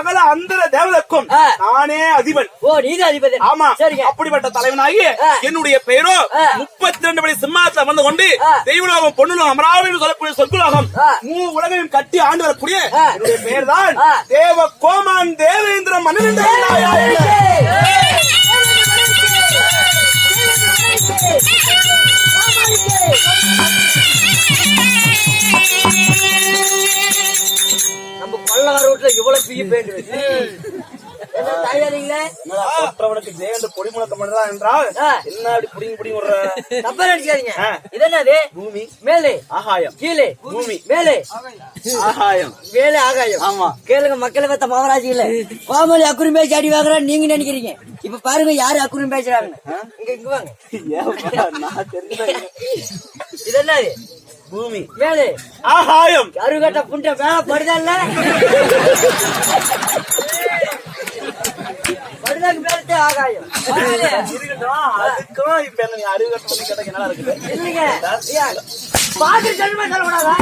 சகல அந்தர தேவதற்கும் நானே அதிபன். ஓ, நீதான் அதிபதி. ஆமா, சரிங்க. அப்படிப்பட்ட தலைவனாகி என்னுடைய பெயரோ 32 படி சிம்மாசனம் வந்து கொண்டு தெய்வலோகம் பொன்னுலோகம் அமராவதி சொல்லக்கூடிய சொற்குலோகம் உலகையும் கட்டி ஆண்டு வரக்கூடிய என்னுடைய பெயர் தான் தேவ கோமான் தேவேந்திர மன்னன். நம்ம பல்லவ ரோட்ல இவ்வளவு பெரிய பேண்டு ஜெயந்த பொடி முழக்கம் பண்றா என்றால் என்ன அப்படி புடிங்க புடிங்க விடுற? தப்பா நினைக்காதீங்க. இது என்னது? பூமி மேலே ஆகாயம், கீழே பூமி மேலே ஆகாயம், மேலே ஆகாயம். ஆமா, கேளுங்க மக்களை பத்த மாவராஜி இல்ல கோமலி அக்குறும் பேச்சு அடி வாங்குறா நீங்க நினைக்கிறீங்க. இப்ப பாருங்க யாரு அக்குறும் பேசுறாங்க. இங்க வாங்க. இது என்னது? பூமி மேலே ஆகாயம். அருகட்ட புண்ட மேல படுதல்ல படுதாக்கு ஆகாயம் அதுக்கும் இப்ப அருகட்ட கேட்ட என்ன இருக்குது இல்லைங்க. பாதிரி ஜென்ம சொல்லக்கூடாதா?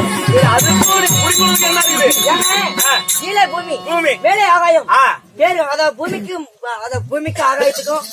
கீழே பூமி பூமி மேலே ஆகாயம். பேரு அதாவது பூமிக்கு ஆகாயத்துக்கும்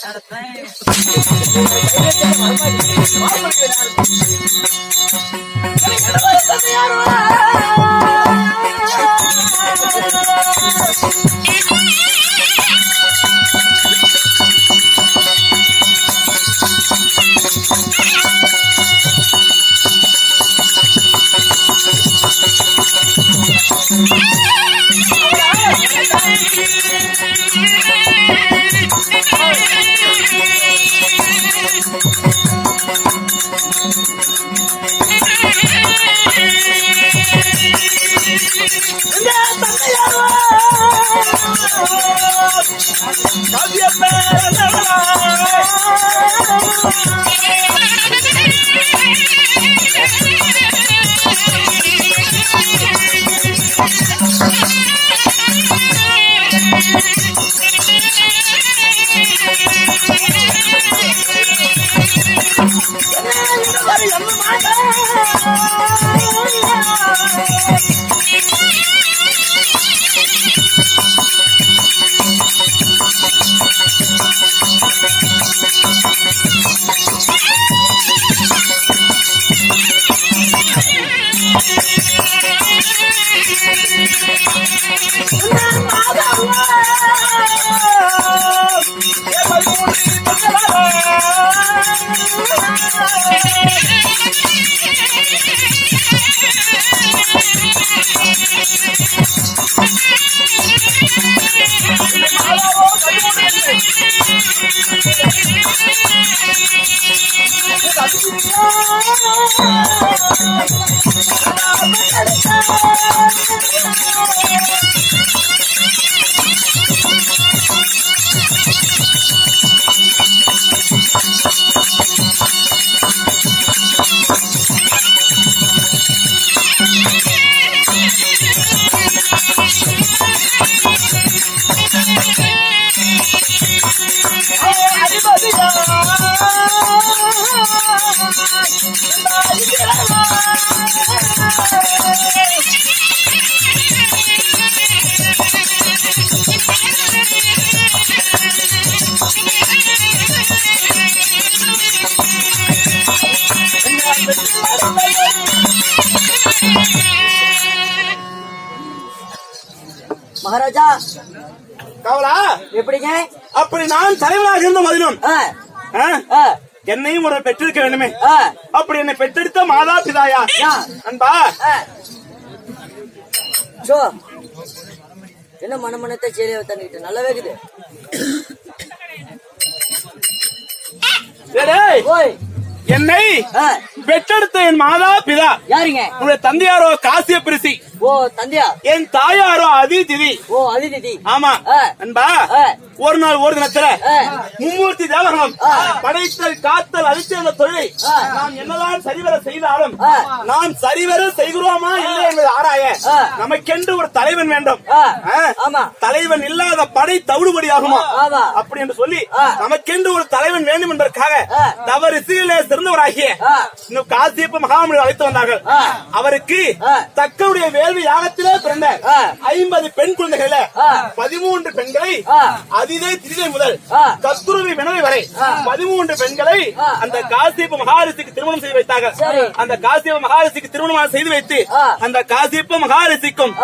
மகாராஜா கவலா எப்படிங்க? அப்படி நான் தலைவனாக இருந்த மதிலும் என்னையும் ஒரு பெற்றிருக்க வேண்டுமே. அப்படி என்னை பெற்றெடுத்த மாதா பிதாயா அன்பா என்ன மனமனத்தை சேலையை தண்ணிட்டு நல்லா வேகுது. என்னை பெற்றெடுத்த என் மாதா பிதா யாருங்க? உங்களுடைய தந்தையாரோ காசிய பிரிசி. ஓ தந்தையா. என் தாயாரோ அதிதிதி. ஓ அதிதிதி. ஆமா அன்பா. ஒரு நாள் ஒரு தினத்துல மும்மூர்த்தி தேவர்களும் படைத்தல் காத்தல் அழித்த தொழிலை நாம் என்னதான் சரிவர செய்தாலும் நாம் சரிவர செய்கிறோமா இல்லை என்பதை ஆராய நமக்கென்று ஒரு தலைவன் வேண்டும். தலைவன் இல்லாத படை தவிடுபடியாகுமா அப்படி என்று சொல்லி நமக்கென்று ஒரு தலைவன் வேண்டும் என்பதற்காக தவறு சிறிலே சிறந்தவராகிய இன்னும் காசியப்ப மகாமுனிவர் அழைத்து வந்தார்கள். அவருக்கு தக்கவுடைய வேள்வி யாகத்திலே பிறந்த 50 பெண் குழந்தைகள 13 பெண்களை அதிதே திரிதை முதல் கஸ்தூரி வினவை வரை 13 பெண்களை அந்த காசியப்ப மகாரிஷிக்கு திருமணம் செய்து வைத்தார்கள். அந்த காசியப்ப மகாரிஷிக்கு திருமணம் செய்து வைத்து அந்த காசியப்ப மகாரிஷிக்கும்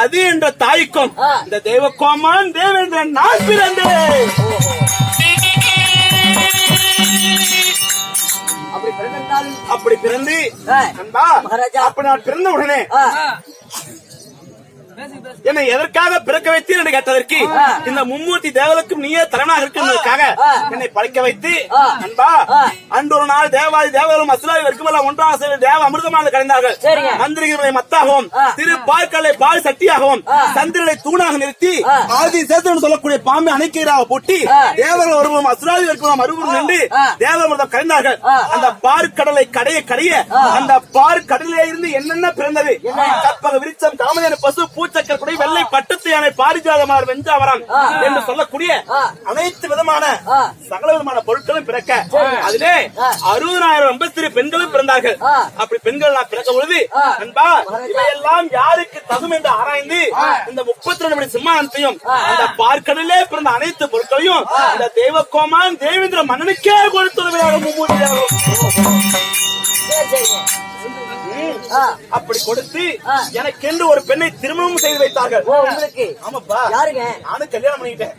அது என்ற தாய்க்கும் இந்த தேவகோமான் தேவேந்திரன் நான் பிறந்தேன். அப்படி பிறந்து அன்பா அப்படி நான் பிறந்த உடனே என்னை எதற்காக பிறக்க வைத்தீர் என்று கேட்டதற்கு இந்த மும்மூர்த்தி தேவலுக்கும் நீயே தரனாக இருக்கிறதற்காக என்னை படைக்க வைத்து அன்பா அன்று ஒரு நாள் தேவாதி தேவர்களும் அசுராதி வர்க்கமெல்லாம் ஒன்றாக சேர்ந்து தேவ அமிர்தமாக கலைந்தார்கள். மந்திரிகளை மத்தாகவும் திரு பாற்களை பால் சட்டியாகவும் சந்திரனை தூணாக நிறுத்தி ஆதி சேத்திரன் சொல்லக்கூடிய பாம்பை அணைக்கீராக பூட்டி தேவர்கள் ஒருவரும் அசுராதி வர்க்கம் அருவரும் நின்று தேவாமிர்தம் கலைந்தார்கள். அந்த பார்க்கடலை கடைய கடைய அந்த பார்க்கடலிலே இருந்து என்னென்ன பிறந்தது கற்பக விருட்சம் காமதேனு பசு பூச்சக்கரை வெள்ளை பட்டத்து யானை பாரிஜாதமார் வெஞ்சாவரம் என்று சொல்லக்கூடிய அனைத்து விதமான சகல விதமான பொருட்களும் பிறக்க அதிலே 60,000 பெண்களும் பிறந்தார்கள். அப்படி பெண்கள் நான் பிறக்க பொழுது அன்பா இவையெல்லாம் யாருக்கு தகும் என்று ஆராய்ந்து இந்த 32 மணி சிம்மானத்தையும் அந்த பார்க்கடலே பிறந்த அனைத்து பொருட்களையும் இந்த தேவகோமான் தேவேந்திர மன்னனுக்கே கொடுத்துள்ளதாக அப்படி கொடுத்து எனக்கென்று ஒரு பெண்ணை திருமணம் செய்து வைத்தார்கள். ஆமாப்பா நானும் கல்யாணம் பண்ணிட்டேன்.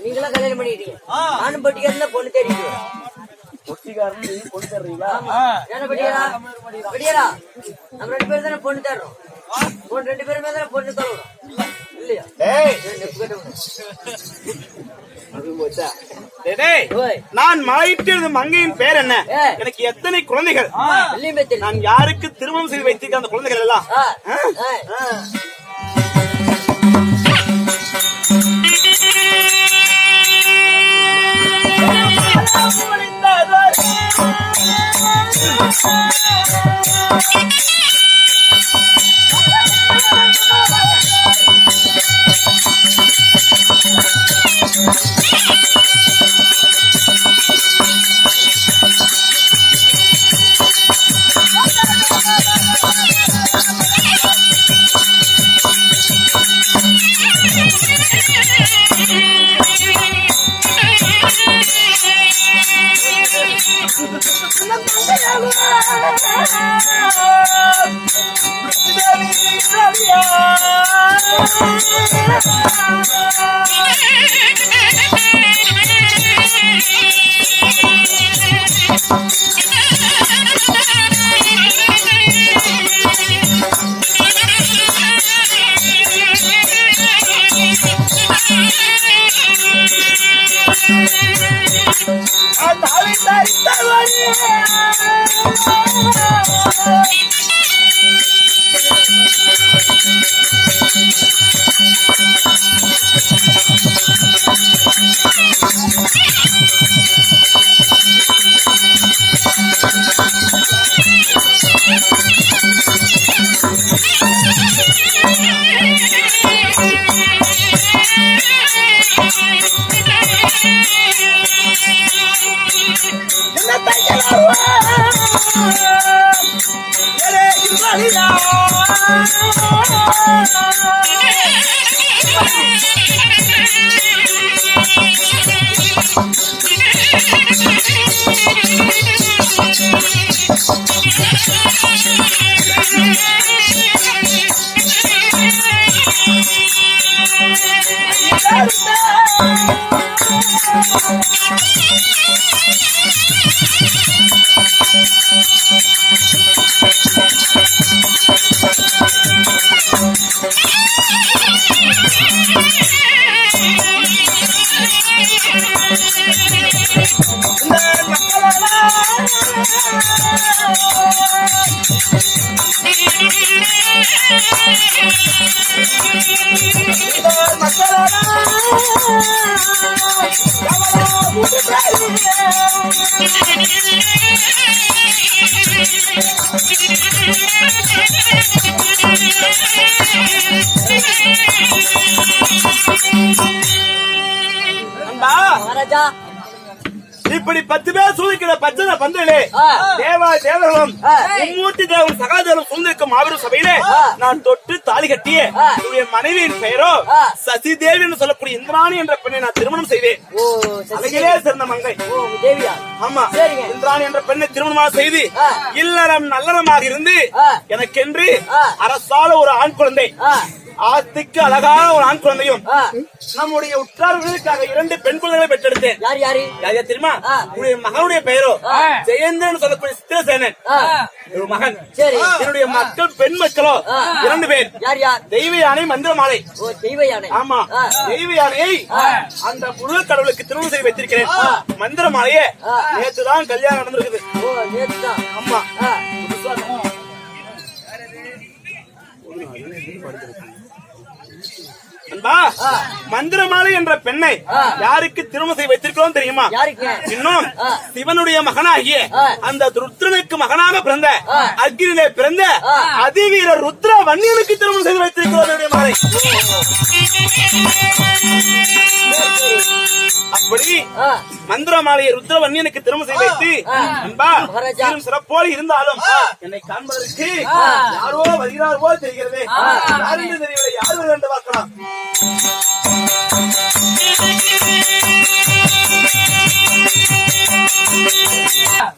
நீங்களா கல்யாணம் பண்ணிட்டீங்க? நானும் பட்டிக்காரன் பொண்ணு தேடிக்கிறேன். பொட்டிக்காரன் பொண்ணு தேடுறீங்களா? நம்ம 2 பேரும் தானே பொண்ணு தேடுறோம். 2 பேருமே தானே பொண்ணு தருவோம் இல்லையா? நான் மலையிட்டு மங்கையின் பேர் என்ன? எனக்கு எத்தனை குழந்தைகள்? நான் யாருக்கு திருமணம் செய்து வைத்திருக்க அந்த குழந்தைகள் எல்லாம் இப்படி 10 பேர் சூழ்நிலை பச்சை பந்தலே தேவா தேவர்களும் மும்மூர்த்தி தேவன் சகாதேவன் சூழ்நிற்கும் மாபெரும் சபையிலே நான் தொட்டு தாலி கட்டிய என்னுடைய மனைவியின் பெயரோ சசி தேவி என்று சொல்லக்கூடிய இந்திராணி என்ற பெண்ணை நான் திருமணம் செய்தேன். அழகிலே சிறந்த மங்கை தேவியா? ஆமா, இந்திராணி என்ற பெண்ணை திருமணமாக செய்து இல்லறம் நல்லறமாக இருந்து எனக்கென்று அரசால ஒரு ஆண் குழந்தை ஆத்திக்கு அழகான ஒரு ஆண் குழந்தையும் நம்முடைய உற்றார்களுக்காக 2 பெண் குழந்தைகளை பெற்றெடுத்தேன். யார் யாரு? யார் தெரியுமா? உன்னுடைய மகனுடைய பெயரோ ஜெயேந்திரன் சொல்லக்கூடிய சித்திரசேனன் ஒரு மகன். சரி. என்னுடைய மக்கள் பெண் மக்களோ 2 பேர். யார் யார்? தெய்வ யானை மந்திரமாலை. ஓ, தெய்வ யானை. ஆமா, தெய்வ யானையை அந்த முருக கடவுளுக்கு திருமணம் செய்து வைத்திருக்கிறேன். மந்திரமாலையே நேற்றுதான் கல்யாணம் நடந்திருக்குது. ஓ, நேற்றுதான். ஆமா. மந்திரமாலை என்ற பெண்ணை யாருக்கு திருமணம் செய்து வைத்திருக்கிறோம் தெரியுமா? இன்னும் சிவனுடைய மகனாகிய அந்த ருத்ரனுக்கு மகனாக பிறந்த அக்னியிலே பிறந்த அதிவீர ருத்ர வன்னியனுக்கு திருமணம் செய்து வைத்திருக்கிறோம் மகளை. அப்படி மந்திரமாலையை ருத்ரவன்னியனுக்கு திருமணம் செய்து வைத்து அன்பா சிறப்போடு இருந்தாலும் என்னை காண்பதற்கு யாரோ வருகிறார் போல் தெரிகிறது. யார் என்று தெரியவில்லை. யார் வருகிறது என்று பார்க்கலாம்.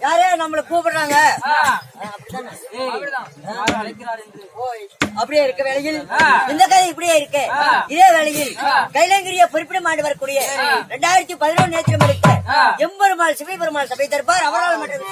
யாரே நம்மள கூப்பிடுறாங்க. அப்படியே இருக்க வேளையில் இந்த கதை இப்படியே இருக்கு. இதே வேளையில் கைலங்கிரிய பொறுப்பிட மாண்டு வரக்கூடிய 2011 நேற்று மணிக்கு எம்பெருமாள் சிவபெருமாள் சபை தருப்பார். அவரால் மட்டும்